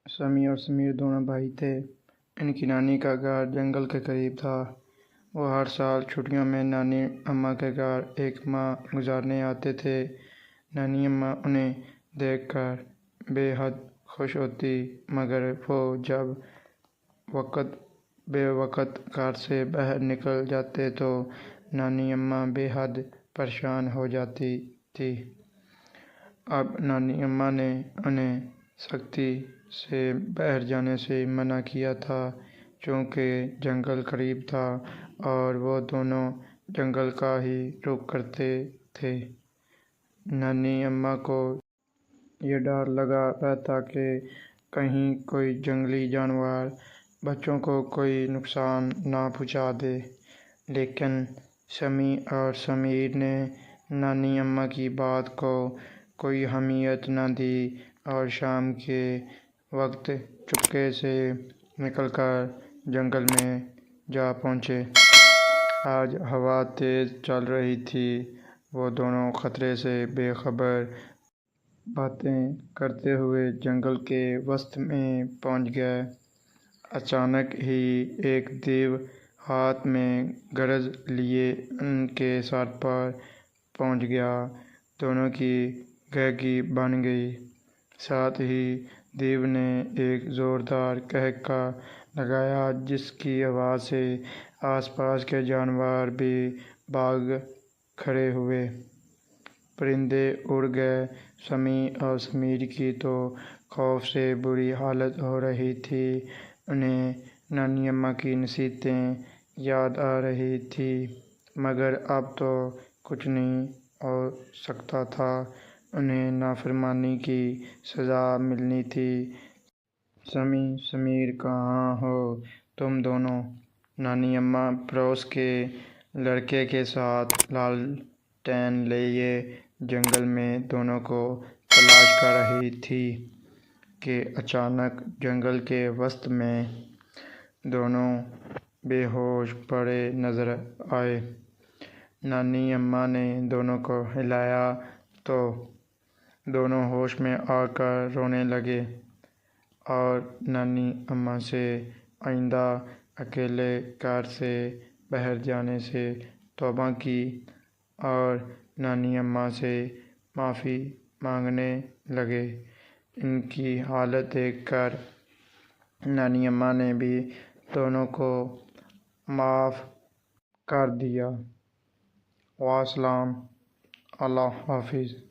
سمیع اور سمیر دونوں بھائی تھے۔ ان کی نانی کا گھر جنگل کے قریب تھا۔ وہ ہر سال چھٹیوں میں نانی اماں کے گھر ایک ماہ گزارنے آتے تھے۔ نانی اماں انہیں دیکھ کر بے حد خوش ہوتی، مگر وہ جب بے وقت گھر سے باہر نکل جاتے تو نانی اماں بے حد پریشان ہو جاتی تھی۔ اب نانی اماں نے انہیں سختی سے باہر جانے سے منع کیا تھا، چونکہ جنگل قریب تھا اور وہ دونوں جنگل کا ہی رخ کرتے تھے۔ نانی اماں کو یہ ڈر لگا رہتا کہ کہیں کوئی جنگلی جانور بچوں کو کوئی نقصان نہ پہنچا دے، لیکن سمیع اور سمیر نے نانی اماں کی بات کو کوئی اہمیت نہ دی اور شام کے وقت چپکے سے نکل کر جنگل میں جا پہنچے۔ آج ہوا تیز چل رہی تھی۔ وہ دونوں خطرے سے بے خبر باتیں کرتے ہوئے جنگل کے وسط میں پہنچ گئے۔ اچانک ہی ایک دیو ہاتھ میں گرز لیے ان کے سر پر پہنچ گیا۔ دونوں کی گہگی بن گئی۔ ساتھ ہی دیو نے ایک زوردار قہقہ لگایا، جس کی آواز سے آس پاس کے جانور بھی بھاگ کھڑے ہوئے۔ پرندے اڑ گئے۔ سمیع اور سمیر کی تو خوف سے بری حالت ہو رہی تھی۔ انہیں نانی اماں کی نصیحتیں یاد آ رہی تھیں، مگر اب تو کچھ نہیں ہو سکتا تھا۔ انہیں نافرمانی کی سزا ملنی تھی۔ سمیع، سمیر کہاں ہو تم دونوں؟ نانی اماں پڑوس کے لڑکے کے ساتھ لالٹین لیے جنگل میں دونوں کو تلاش کر رہی تھیں کہ اچانک جنگل کے وسط میں دونوں بے ہوش پڑے نظر آئے۔ نانی اماں نے دونوں کو ہلایا تو دونوں ہوش میں آ کر رونے لگے اور نانی اماں سے آئندہ اکیلے گھر سے باہر جانے سے توبہ کی اور نانی اماں سے معافی مانگنے لگے۔ ان کی حالت دیکھ کر نانی اماں نے بھی دونوں کو معاف کر دیا۔ والسلام، اللہ حافظ۔